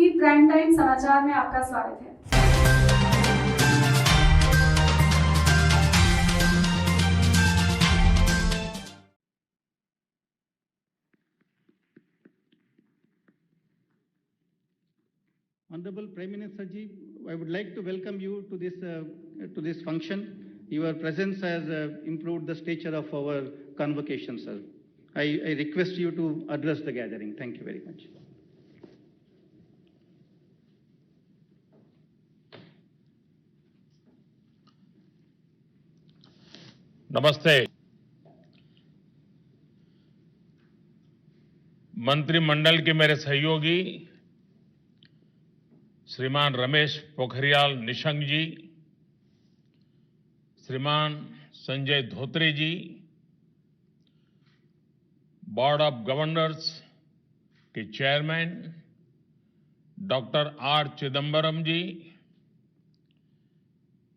TV prime time समाचार में आपका स्वागत है। Honorable Prime Minister Ji, I would like to welcome you to this function. Your presence has improved the stature of our convocation, sir. I request you to address the gathering. Thank you very much. नमस्ते। मंत्रिमंडल के मेरे सहयोगी श्रीमान रमेश पोखरियाल निशंक जी, श्रीमान Sanjay Dhotre ji, board of governors के chairman doctor R Chidambaram ji,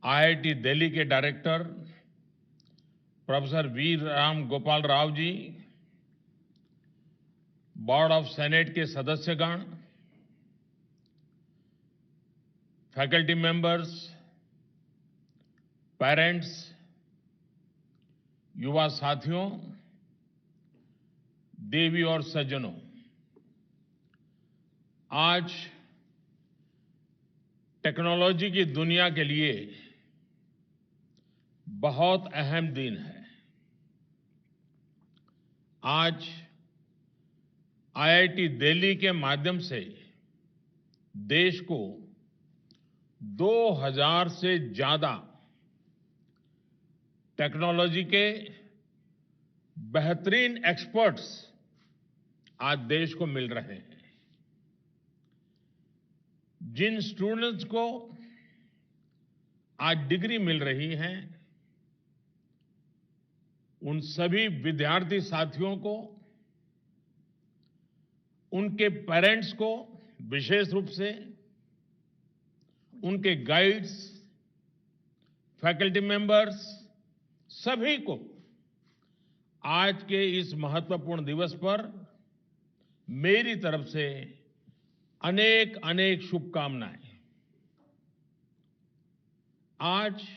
IIT Delhi के director professor V Ram Gopal Rao ji, board of senate के सदस्यगण, फैकल्टी मेंबर्स, पेरेंट्स, युवा साथियों, देवी और सज्जनों, आज टेक्नोलॉजी की दुनिया के लिए बहुत अहम दिन है। आज आईआईटी दिल्ली के माध्यम से देश को 2000 से ज्यादा टेक्नोलॉजी के बेहतरीन एक्सपर्ट्स आज देश को मिल रहे हैं। जिन स्टूडेंट्स को आज डिग्री मिल रही है, उन सभी विद्यार्थी साथियों को, उनके पेरेंट्स को, विशेष रूप से उनके गाइड्स, फैकल्टी मेंबर्स, सभी को आज के इस महत्वपूर्ण दिवस पर मेरी तरफ से अनेक अनेक शुभकामनाएं। आज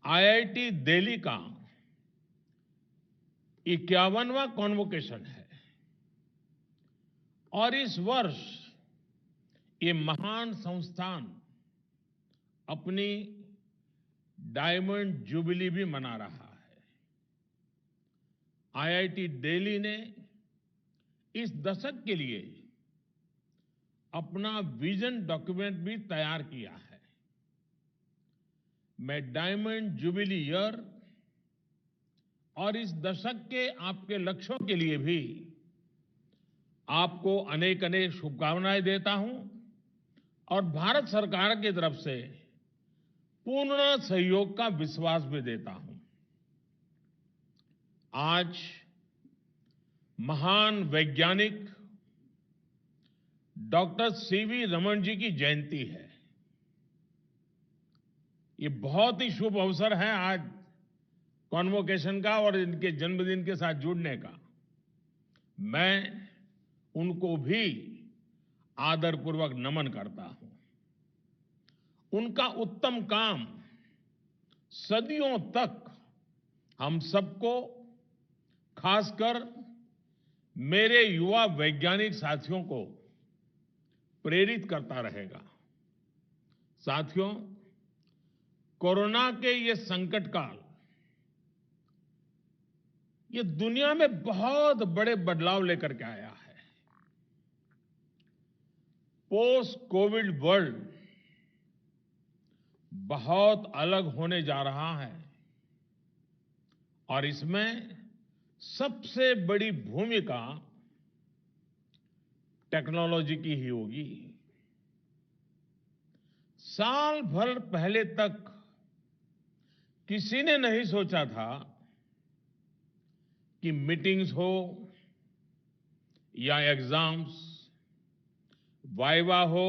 आईआईटी दिल्ली का 51वां कॉन्वोकेशन है और इस वर्ष ये महान संस्थान अपनी डायमंड जुबली भी मना रहा है। आईआईटी दिल्ली ने इस दशक के लिए अपना विजन डॉक्यूमेंट भी तैयार किया है। मैं डायमंड जुबली ईयर और इस दशक के आपके लक्ष्यों के लिए भी आपको अनेक अनेक शुभकामनाएं देता हूं और भारत सरकार की तरफ से पूर्ण सहयोग का विश्वास भी देता हूं। आज महान वैज्ञानिक डॉक्टर सीवी रमन जी की जयंती है। ये बहुत ही शुभ अवसर है आज कॉन्वोकेशन का और इनके जन्मदिन के साथ जुड़ने का। मैं उनको भी आदरपूर्वक नमन करता हूं। उनका उत्तम काम सदियों तक हम सबको, खासकर मेरे युवा वैज्ञानिक साथियों को प्रेरित करता रहेगा। साथियों, कोरोना के ये संकट काल ये दुनिया में बहुत बड़े बदलाव लेकर के आया है। पोस्ट कोविड वर्ल्ड बहुत अलग होने जा रहा है और इसमें सबसे बड़ी भूमिका टेक्नोलॉजी की ही होगी। साल भर पहले तक किसी ने नहीं सोचा था कि मीटिंग्स हो या एग्जाम्स, वाइवा हो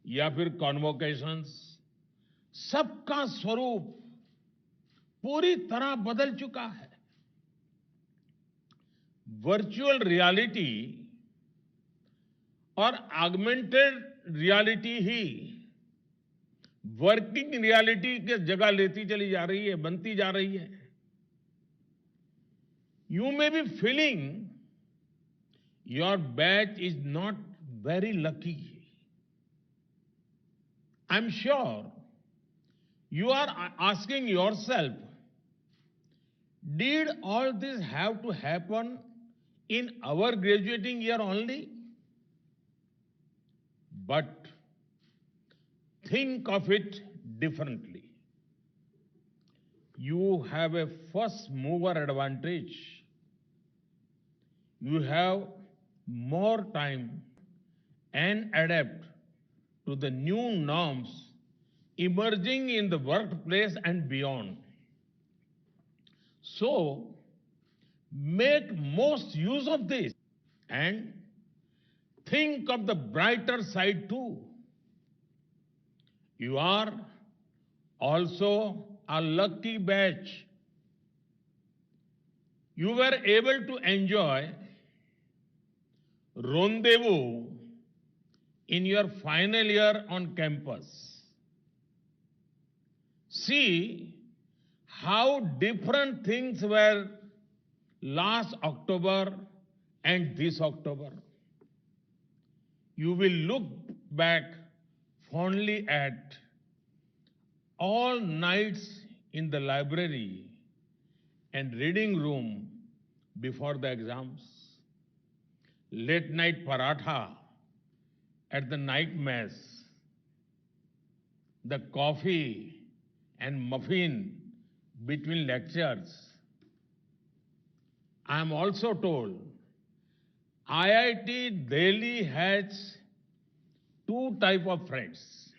या फिर कॉन्वोकेशंस, सबका स्वरूप पूरी तरह बदल चुका है। वर्चुअल रियलिटी और ऑगमेंटेड रियलिटी ही वर्किंग रियलिटी की जगह लेती चली जा रही है, बनती जा रही है. You may be feeling your batch is not very lucky. I'm sure you are asking yourself, did all this have to happen in our graduating year only? But think of it differently. You have a first mover advantage. You have more time and adapt to the new norms emerging in the workplace and beyond. So, make most use of this and think of the brighter side too. You are also a lucky batch. You were able to enjoy rendezvous in your final year on campus. See how different things were last October and this October. You will look back fondly at all nights in the library and reading room before the exams, late night paratha at the night mess, the coffee and muffin between lectures. I am also told IIT Delhi has two type of friends: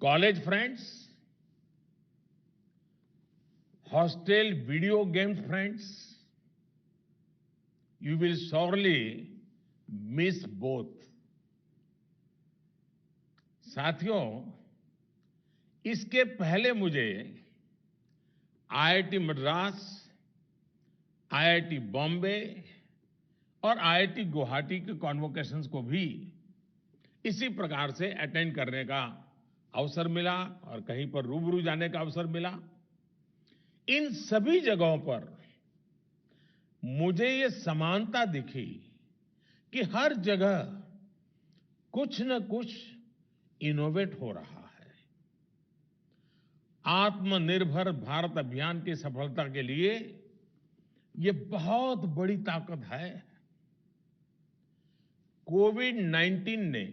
college friends, hostel video game friends. You will sorely miss both. साथियों, इसके पहले मुझे IIT Madras, IIT Bombay और IIT Guwahati के कॉन्वोकेशंस को भी इसी प्रकार से अटेंड करने का अवसर मिला और कहीं पर रूबरू जाने का अवसर मिला. इन सभी जगहों पर मुझे ये समानता दिखी कि हर जगह कुछ न कुछ इनोवेट हो रहा है. आत्मनिर्भर भारत अभियान की सफलता के लिए ये बहुत बड़ी ताकत है. कोविड-19 ने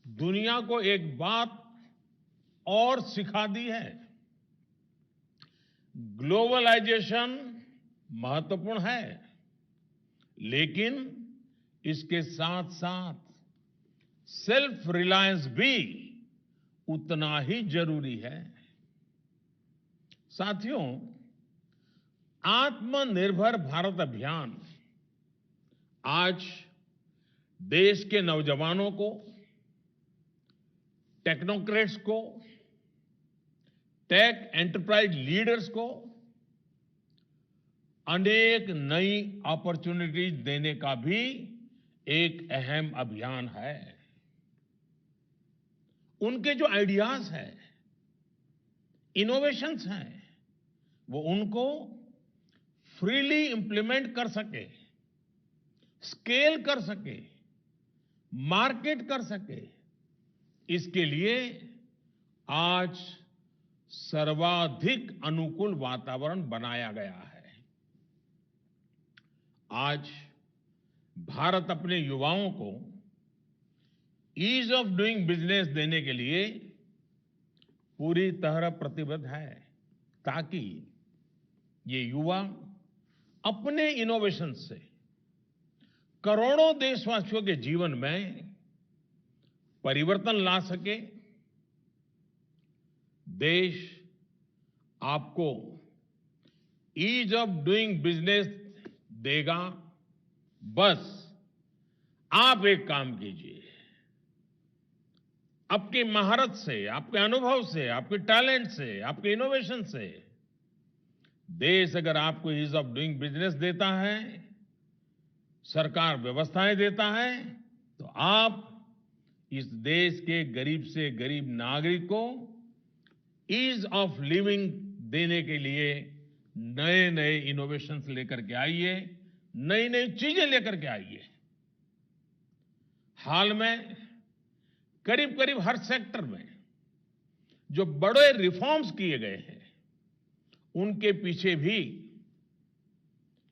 दुनिया को एक बात और सिखा दी है. ग्लोबलाइजेशन महत्वपूर्ण है, लेकिन इसके साथ साथ सेल्फ रिलायंस भी उतना ही जरूरी है. साथियों, आत्मनिर्भर भारत अभियान आज देश के नौजवानों को, टेक्नोक्रेट्स को, टेक एंटरप्राइज लीडर्स को अनेक नई अपॉर्चुनिटीज देने का भी एक अहम अभियान है. उनके जो आइडियाज हैं, इनोवेशंस हैं, वो उनको फ्रीली इंप्लीमेंट कर सके, स्केल कर सके, मार्केट कर सके, इसके लिए आज सर्वाधिक अनुकूल वातावरण बनाया गया है. आज भारत अपने युवाओं को ईज ऑफ डूइंग बिजनेस देने के लिए पूरी तरह प्रतिबद्ध है, ताकि ये युवा अपने इनोवेशन से करोड़ों देशवासियों के जीवन में परिवर्तन ला सके. देश आपको ईज ऑफ डूइंग बिजनेस देगा. बस आप एक काम कीजिए, आपकी महारत से, आपके अनुभव से, आपके टैलेंट से, आपके इनोवेशन से देश अगर आपको ईज ऑफ डूइंग बिजनेस देता है सरकार व्यवस्थाएं देता है, तो आप इस देश के गरीब से गरीब नागरिक को ईज ऑफ लिविंग देने के लिए नए नए इनोवेशंस लेकर के आइए, नई नई चीजें लेकर के आइए। हाल में करीब करीब हर सेक्टर में जो बड़े रिफॉर्म्स किए गए हैं, उनके पीछे भी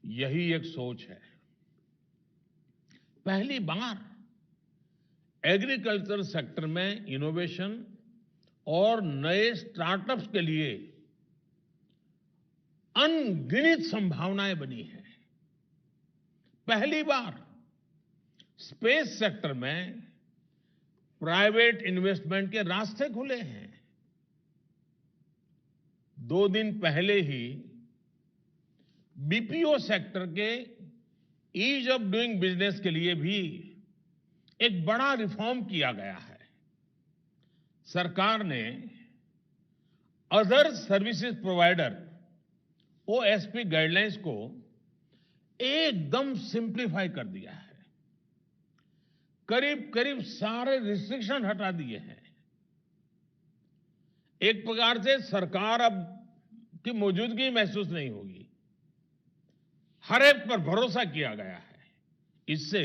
यही एक सोच है। पहली बार एग्रीकल्चर सेक्टर में इनोवेशन और नए स्टार्टअप्स के लिए अनगिनत संभावनाएं बनी हैं। पहली बार स्पेस सेक्टर में प्राइवेट इन्वेस्टमेंट के रास्ते खुले हैं। 2 दिन पहले ही बीपीओ सेक्टर के ईज ऑफ डूइंग बिजनेस के लिए भी एक बड़ा रिफॉर्म किया गया है। सरकार ने other services provider OSP guidelines को एकदम सिंप्लीफाई कर दिया है। करीब करीब सारे रिस्ट्रिक्शन हटा दिए हैं। एक प्रकार से सरकार अब की मौजूदगी महसूस नहीं होगी। हर एक पर भरोसा किया गया है। इससे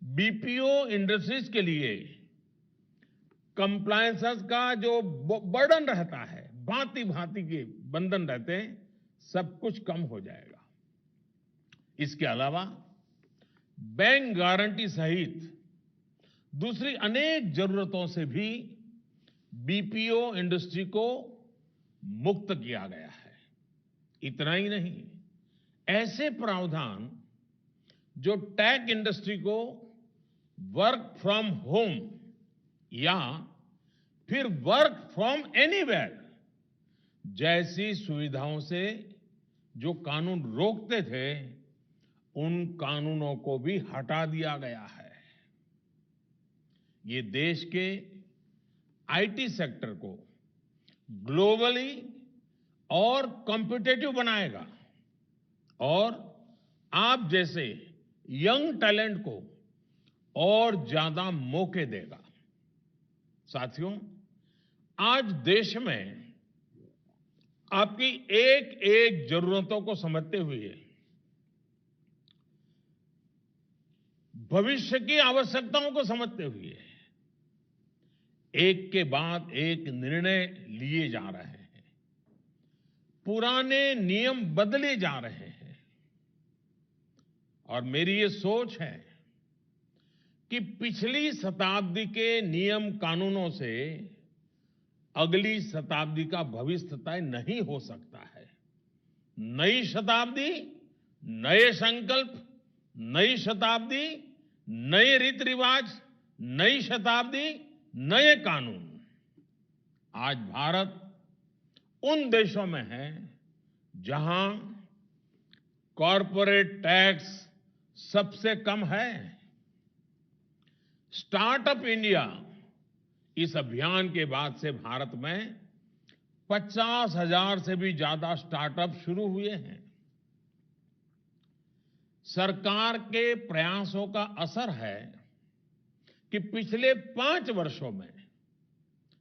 बीपीओ इंडस्ट्रीज के लिए कंप्लायंसेस का जो बर्डन रहता है, भांति भांति के बंधन रहते हैं, सब कुछ कम हो जाएगा। इसके अलावा बैंक गारंटी सहित दूसरी अनेक जरूरतों से भी बीपीओ इंडस्ट्री को मुक्त किया गया है। इतना ही नहीं, ऐसे प्रावधान जो टेक इंडस्ट्री को वर्क फ्रॉम होम या फिर वर्क फ्रॉम एनीवेयर जैसी सुविधाओं से जो कानून रोकते थे, उन कानूनों को भी हटा दिया गया है। ये देश के आईटी सेक्टर को ग्लोबली और कॉम्पिटिटिव बनाएगा और आप जैसे यंग टैलेंट को और ज्यादा मौके देगा। साथियों, आज देश में आपकी एक एक जरूरतों को समझते हुए भविष्य की आवश्यकताओं को समझते हुए एक के बाद एक निर्णय लिए जा रहे हैं। पुराने नियम बदले जा रहे हैं और मेरी ये सोच है कि पिछली शताब्दी के नियम कानूनों से अगली शताब्दी का भविष्य तय नहीं हो सकता है। नई शताब्दी, नए संकल्प, नई शताब्दी, नए रीति रिवाज, नई शताब्दी, नए कानून। आज भारत उन देशों में है जहां कॉरपोरेट टैक्स सबसे कम है। स्टार्टअप इंडिया इस अभियान के बाद से भारत में 50,000 से भी ज्यादा स्टार्टअप शुरू हुए हैं। सरकार के प्रयासों का असर है कि पिछले 5 वर्षों में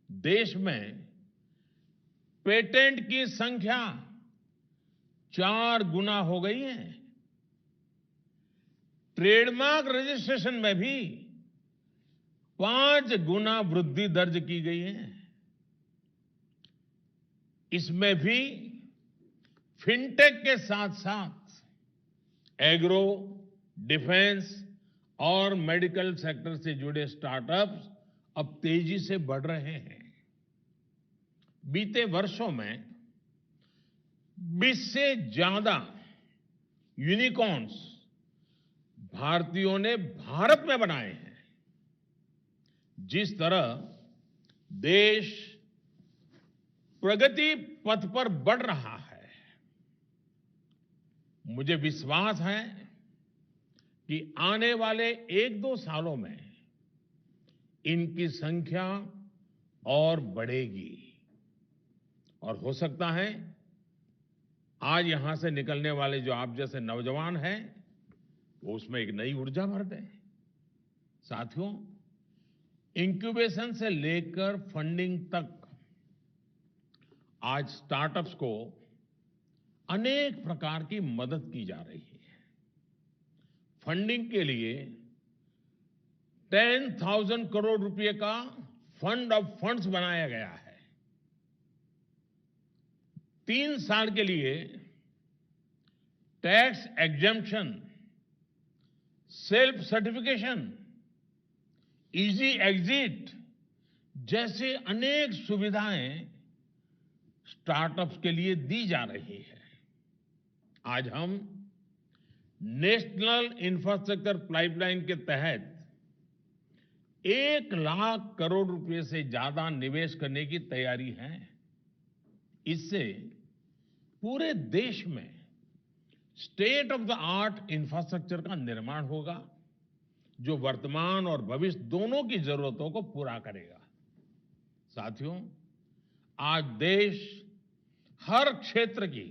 देश में पेटेंट की संख्या 4 गुना हो गई है। ट्रेडमार्क रजिस्ट्रेशन में भी 5 गुना वृद्धि दर्ज की गई है। इसमें भी फिनटेक के साथ साथ एग्रो, डिफेंस और मेडिकल सेक्टर से जुड़े स्टार्टअप्स अब तेजी से बढ़ रहे हैं। बीते वर्षों में 20 से ज्यादा यूनिकॉर्न्स भारतीयों ने भारत में बनाए हैं। जिस तरह देश प्रगति पथ पर बढ़ रहा है, मुझे विश्वास है कि आने वाले 1-2 सालों में इनकी संख्या और बढ़ेगी और हो सकता है आज यहां से निकलने वाले जो आप जैसे नौजवान हैं, वो उसमें एक नई ऊर्जा भर दें। साथियों, इंक्यूबेशन से लेकर फंडिंग तक आज स्टार्टअप्स को अनेक प्रकार की मदद की जा रही है। फंडिंग के लिए 10,000 करोड़ रुपए का फंड ऑफ फंड्स बनाया गया है। 3 साल के लिए tax exemption, self certification, easy exit जैसे अनेक सुविधाएं स्टार्टअप्स के लिए दी जा रही है। आज हम नेशनल इंफ्रास्ट्रक्चर पाइपलाइन के तहत 1 लाख करोड़ रुपए से ज्यादा निवेश करने की तैयारी है। इससे पूरे देश में state of the art infrastructure का निर्माण होगा, जो वर्तमान और भविष्य दोनों की जरूरतों को पूरा करेगा। साथियों, आज देश हर क्षेत्र की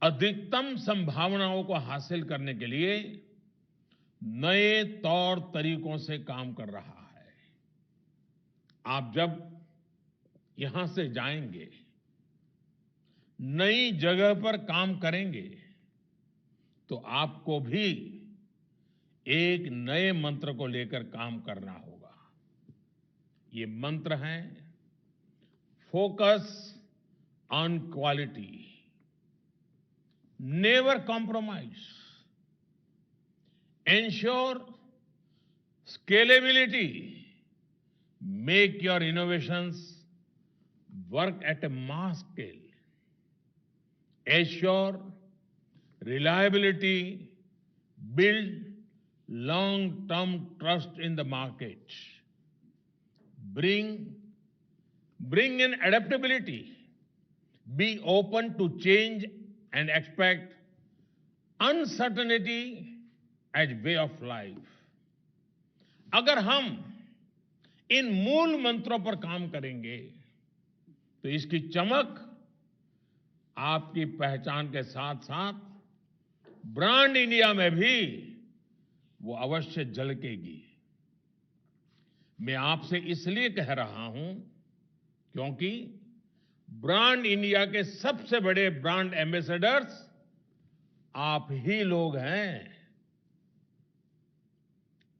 अधिकतम संभावनाओं को हासिल करने के लिए नए तौर तरीकों से काम कर रहा है। आप जब यहां से जाएंगे, नई जगह पर काम करेंगे, तो आपको भी एक नए मंत्र को लेकर काम करना होगा। ये मंत्र है focus on quality, never compromise, ensure scalability, make your innovations work at A mass scale, assure reliability, build long-term trust in the market, bring in adaptability, be open to change and expect uncertainty as way of life. अगर हम इन मूल मंत्रों पर काम करेंगे तो इसकी चमक आपकी पहचान के साथ साथ ब्रांड इंडिया में भी वो अवश्य झलकेगी। मैं आपसे इसलिए कह रहा हूं क्योंकि ब्रांड इंडिया के सबसे बड़े ब्रांड एम्बेसडर्स आप ही लोग हैं।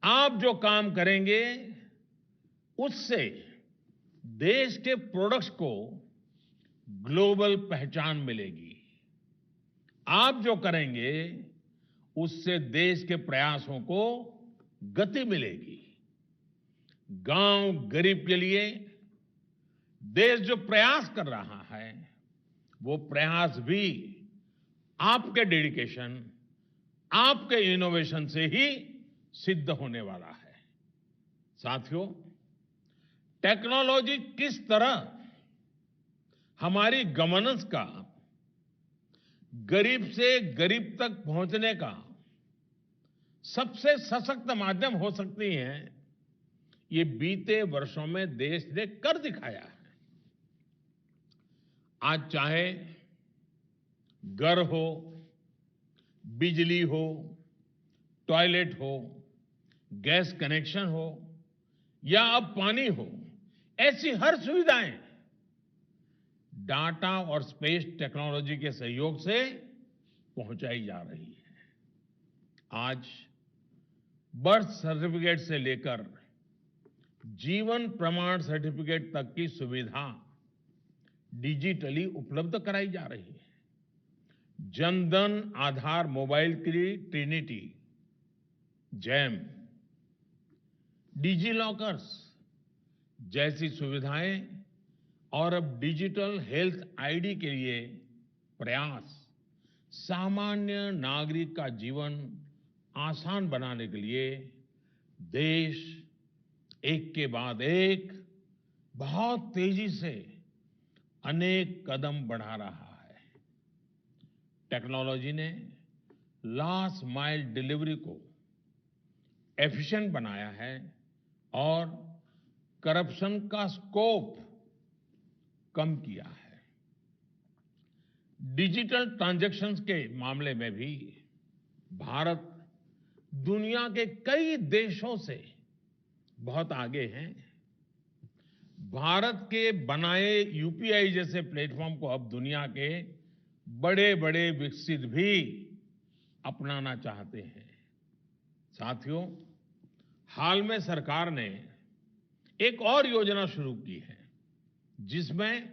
आप जो काम करेंगे उससे देश के प्रोडक्ट्स को ग्लोबल पहचान मिलेगी। आप जो करेंगे उससे देश के प्रयासों को गति मिलेगी। गांव गरीब के लिए देश जो प्रयास कर रहा है, वो प्रयास भी आपके डेडिकेशन, आपके इनोवेशन से ही सिद्ध होने वाला है। साथियों, टेक्नोलॉजी किस तरह हमारी गवर्नेंस का गरीब से गरीब तक पहुंचने का सबसे सशक्त माध्यम हो सकती है, ये बीते वर्षों में देश ने कर दिखाया है। आज चाहे घर हो, बिजली हो, टॉयलेट हो, गैस कनेक्शन हो या अब पानी हो, ऐसी हर सुविधाएं डाटा और स्पेस टेक्नोलॉजी के सहयोग से पहुंचाई जा रही है। आज बर्थ सर्टिफिकेट से लेकर जीवन प्रमाण सर्टिफिकेट तक की सुविधा डिजिटली उपलब्ध कराई जा रही है। जनधन आधार मोबाइल की ट्रिनिटी, जैम, डिजी लॉकर्स जैसी सुविधाएं और अब डिजिटल हेल्थ आईडी के लिए प्रयास सामान्य नागरिक का जीवन आसान बनाने के लिए देश एक के बाद एक बहुत तेजी से अनेक कदम बढ़ा रहा है। टेक्नोलॉजी ने लास्ट माइल डिलीवरी को एफिशिएंट बनाया है और करप्शन का स्कोप कम किया है। डिजिटल ट्रांजैक्शंस के मामले में भी भारत दुनिया के कई देशों से बहुत आगे है। भारत के बनाए यूपीआई जैसे प्लेटफॉर्म को अब दुनिया के बड़े बड़े विकसित भी अपनाना चाहते हैं। साथियों, हाल में सरकार ने एक और योजना शुरू की है जिसमें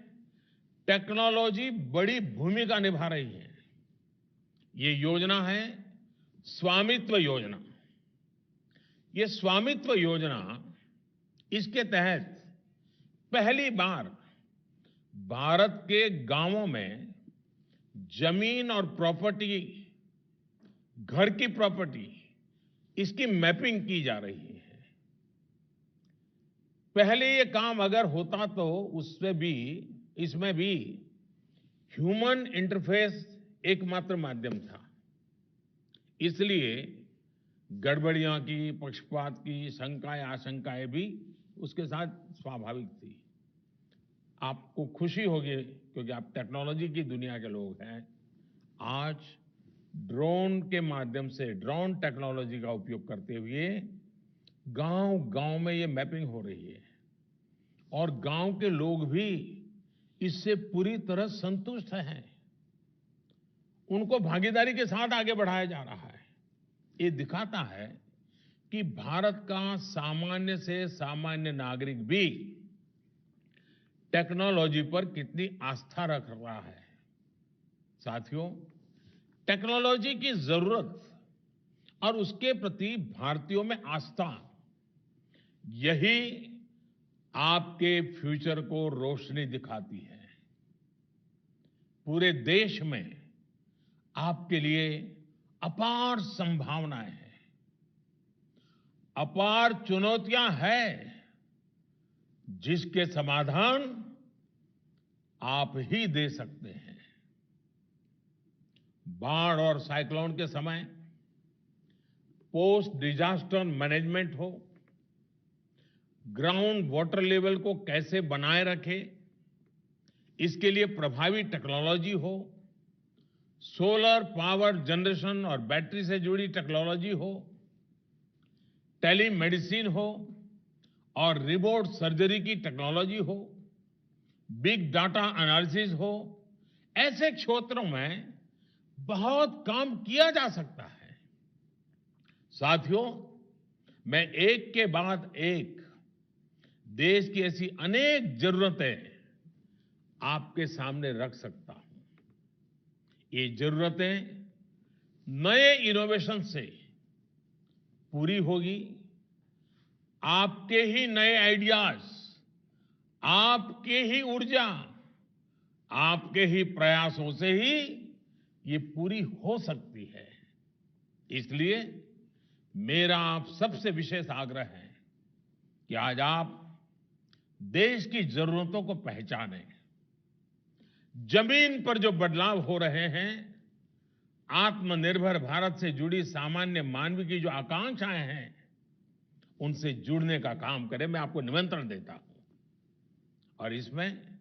टेक्नोलॉजी बड़ी भूमिका निभा रही है। ये योजना है स्वामित्व योजना। ये स्वामित्व योजना, इसके तहत पहली बार भारत के गांवों में जमीन और प्रॉपर्टी, घर की प्रॉपर्टी, इसकी मैपिंग की जा रही है। पहले ये काम अगर होता तो इसमें भी ह्यूमन इंटरफेस एकमात्र माध्यम था। इसलिए गड़बड़ियां की, पक्षपात की शंकाएं, आशंकाएं भी उसके साथ स्वाभाविक थी। आपको खुशी होगी क्योंकि आप टेक्नोलॉजी की दुनिया के लोग हैं। आज ड्रोन के माध्यम से, ड्रोन टेक्नोलॉजी का उपयोग करते हुए गांव-गांव में ये मैपिंग हो रही है और गांव के लोग भी इससे पूरी तरह संतुष्ट हैं। उनको भागीदारी के साथ आगे बढ़ाया जा रहा है। ये दिखाता है कि भारत का सामान्य से सामान्य नागरिक भी टेक्नोलॉजी पर कितनी आस्था रख रहा है। साथियों, टेक्नोलॉजी की जरूरत और उसके प्रति भारतीयों में आस्था, यही आपके फ्यूचर को रोशनी दिखाती है। पूरे देश में आपके लिए अपार संभावनाएं हैं, अपार चुनौतियां हैं, जिसके समाधान आप ही दे सकते हैं। बाढ़ और साइक्लोन के समय पोस्ट डिजास्टर मैनेजमेंट हो, ग्राउंड वाटर लेवल को कैसे बनाए रखे, इसके लिए प्रभावी टेक्नोलॉजी हो, सोलर पावर जनरेशन और बैटरी से जुड़ी टेक्नोलॉजी हो, टेलीमेडिसिन हो और रिमोट सर्जरी की टेक्नोलॉजी हो, बिग डाटा एनालिसिस हो, ऐसे क्षेत्रों में बहुत काम किया जा सकता है। साथियों, मैं एक के बाद एक देश की ऐसी अनेक जरूरतें आपके सामने रख सकता हूं। ये जरूरतें नए इनोवेशन से पूरी होगी। आपके ही नए आइडियाज, आपके ही ऊर्जा, आपके ही प्रयासों से ही ये पूरी हो सकती है। इसलिए मेरा आप सबसे विशेष आग्रह है कि आज आप देश की जरूरतों को पहचानें। जमीन पर जो बदलाव हो रहे हैं, आत्मनिर्भर भारत से जुड़ी सामान्य मानव की जो आकांक्षाएं हैं, उनसे जुड़ने का काम करें। मैं आपको निमंत्रण देता हूं और इसमें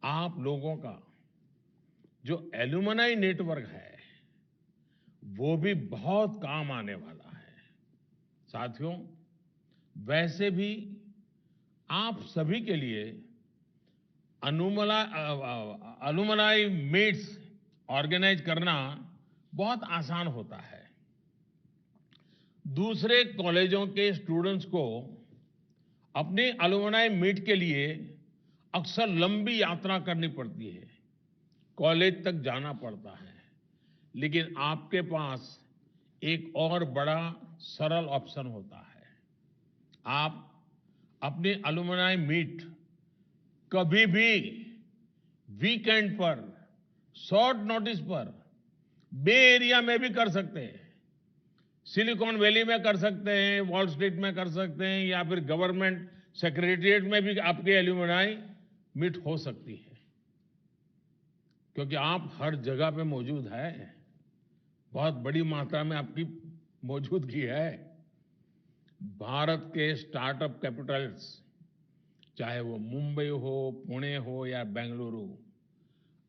आप लोगों का जो एल्यूमनाई नेटवर्क है, वो भी बहुत काम आने वाला है। साथियों, वैसे भी आप सभी के लिए अलुमनाई मीट्स ऑर्गेनाइज करना बहुत आसान होता है। दूसरे कॉलेजों के स्टूडेंट्स को अपनी अलुमनाई मीट के लिए अक्सर लंबी यात्रा करनी पड़ती है, कॉलेज तक जाना पड़ता है। लेकिन आपके पास एक और बड़ा सरल ऑप्शन होता है। आप अपनी अलुमनाई मीट कभी भी वीकेंड पर, शॉर्ट नोटिस पर बे एरिया में भी कर सकते हैं। सिलिकॉन वैली में कर सकते हैं, वॉल स्ट्रीट में कर सकते हैं, या फिर गवर्नमेंट सेक्रेटरिएट में भी आपकी एल्यूमिनाई मीट हो सकती है। क्योंकि आप हर जगह पे मौजूद है, बहुत बड़ी मात्रा में आपकी मौजूदगी है। भारत के स्टार्टअप कैपिटल्स, चाहे वो मुंबई हो, पुणे हो या बेंगलुरु,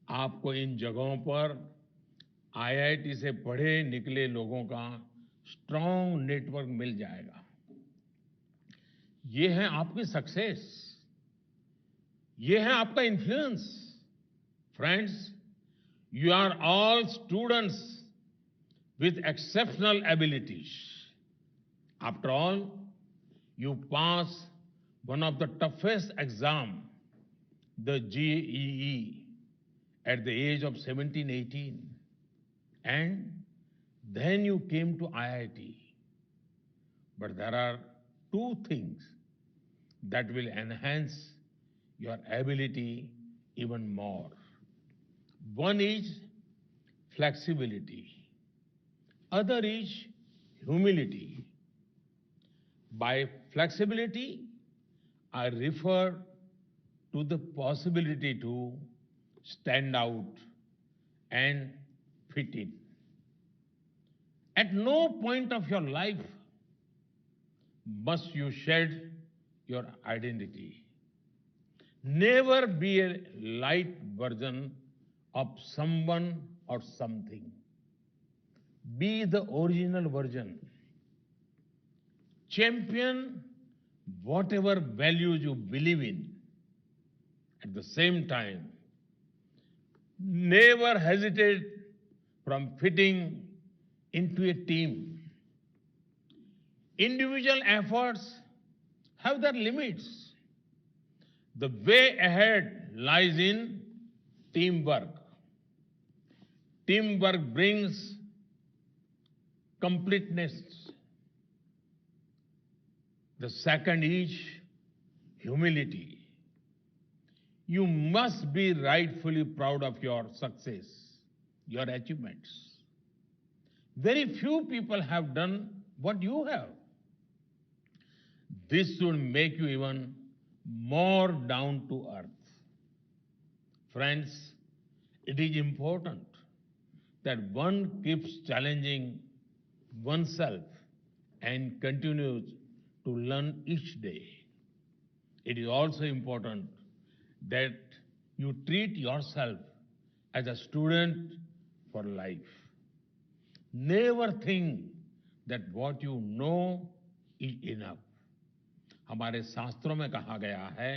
आपको इन जगहों पर आईआईटी से पढ़े निकले लोगों का स्ट्रांग नेटवर्क मिल जाएगा। ये है आपकी सक्सेस, ये है आपका influence. Friends, you are all students with exceptional abilities. After all, you pass one of the toughest exam, the JEE, at the age of 17, 18. And then you came to IIT. But there are two things that will enhance your ability even more. One is flexibility. Other is humility. By flexibility, I refer to the possibility to stand out and fit in. At no point of your life must you shed your identity. Never be a light version of someone or something. Be the original version. Champion whatever values you believe in. At the same time, never hesitate from fitting into a team. Individual efforts have their limits. The way ahead lies in teamwork. Teamwork brings completeness. The second is humility. You must be rightfully proud of your success, your achievements. Very few people have done what you have. This should make you even more down to earth. Friends, it is important that one keeps challenging oneself and continues to learn each day. It is also important that you treat yourself as a student for life. Never think that what you know is enough. हमारे शास्त्रों में कहा गया है,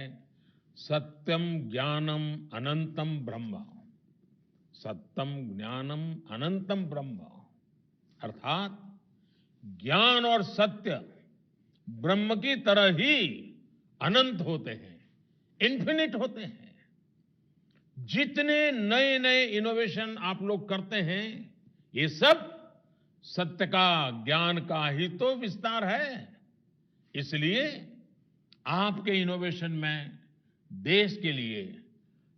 सत्यम ज्ञानम अनंतम ब्रह्म। सत्यम ज्ञानम अनंतम ब्रह्म, अर्थात ज्ञान और सत्य ब्रह्म की तरह ही अनंत होते हैं, इन्फिनिट होते हैं। जितने नए नए इनोवेशन आप लोग करते हैं, ये सब सत्य का, ज्ञान का ही तो विस्तार है। इसलिए आपके इनोवेशन में देश के लिए,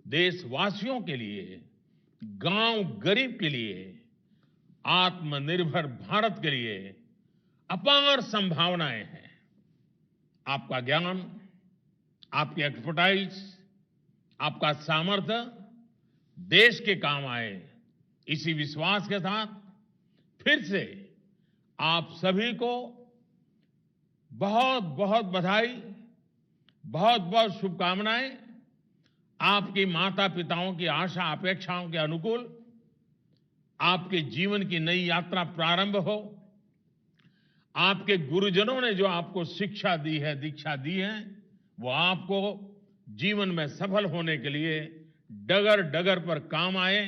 देशवासियों के लिए, गांव गरीब के लिए, आत्मनिर्भर भारत के लिए अपार संभावनाएं हैं। आपका ज्ञान, आपकी एक्सपर्टाइज, आपका सामर्थ्य देश के काम आए, इसी विश्वास के साथ फिर से आप सभी को बहुत बहुत बधाई, बहुत बहुत शुभकामनाएं। आपकी माता पिताओं की आशा अपेक्षाओं के अनुकूल आपके जीवन की नई यात्रा प्रारंभ हो। आपके गुरुजनों ने जो आपको शिक्षा दी है, दीक्षा दी है, वो आपको जीवन में सफल होने के लिए डगर डगर पर काम आए।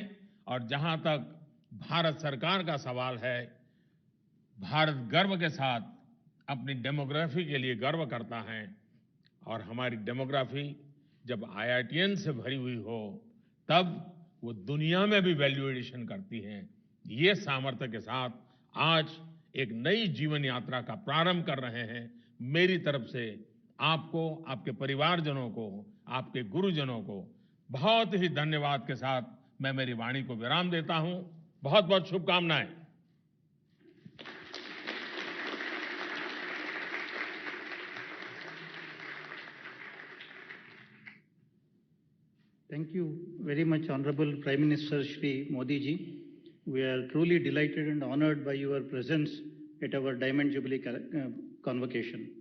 और जहां तक भारत सरकार का सवाल है, भारत गर्व के साथ अपनी डेमोग्राफी के लिए गर्व करता है। और हमारी डेमोग्राफी जब आईआईटीएन से भरी हुई हो, तब वो दुनिया में भी वैल्यू एडिशन करती है। ये सामर्थ्य के साथ आज एक नई जीवन यात्रा का प्रारंभ कर रहे हैं। मेरी तरफ से आपको, आपके परिवारजनों को, आपके गुरुजनों को बहुत ही धन्यवाद के साथ मैं मेरी वाणी को विराम देता हूं। बहुत बहुत शुभकामनाएं। Thank you very much, Honorable Prime Minister Shri Modi ji. We are truly delighted and honored by your presence at our Diamond Jubilee convocation.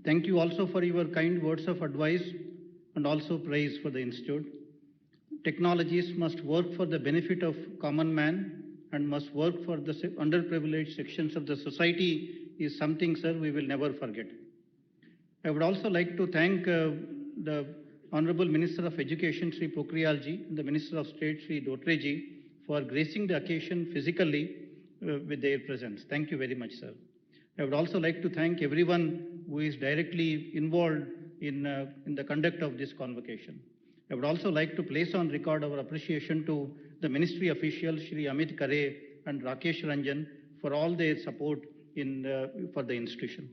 Thank you also for your kind words of advice and also praise for the Institute. Technologies must work for the benefit of common man and must work for the underprivileged sections of the society is something, sir, we will never forget. I would also like to thank the Honorable Minister of Education, Sri Pokhriyal ji, and the Minister of State, Sri Dotre ji, for gracing the occasion physically with their presence. Thank you very much, sir. I would also like to thank everyone who is directly involved in the conduct of this convocation. I would also like to place on record our appreciation to the ministry officials, Shri Amit Khare and Rakesh Ranjan, for all their support for the institution.